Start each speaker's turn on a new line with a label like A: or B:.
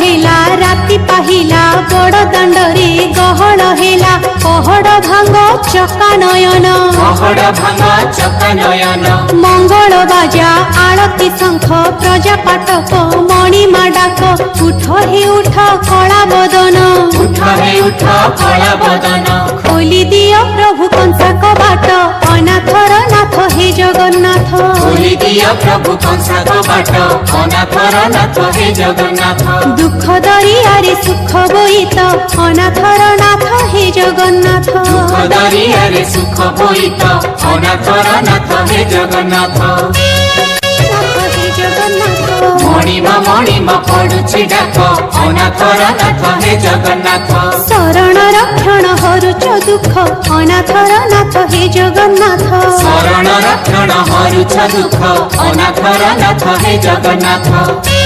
A: हेला राति पाहिला बड़ दाण्डरे गहळ हेला पहड़ भांग चका नयन मंगल बाजा आळती शंख प्रजा पाटक मणिमा डाक उठ हे उठ कला बदन खोली दियो प्रभु कंसा कबाट अनाथर नाथ हे जगन्नाथ
B: प्रभु कंसा कबाट अनाथर नाथ हे जगन्नाथ
A: दुख दरियारे सुख बोईत अनाथर नाथ हे जगन्नाथ
B: दरियारे सुख बोईत अनाथर नाथ हे जगन्नाथ मणिमा पड़ुछि डाक अनाथर नाथ हे जगन्नाथ
A: शरण रक्षण हरुच दुख अनाथर नाथ हे जगन्नाथ
B: शरण रक्षण हरुच दुख अनाथर नाथ हे जगन्नाथ।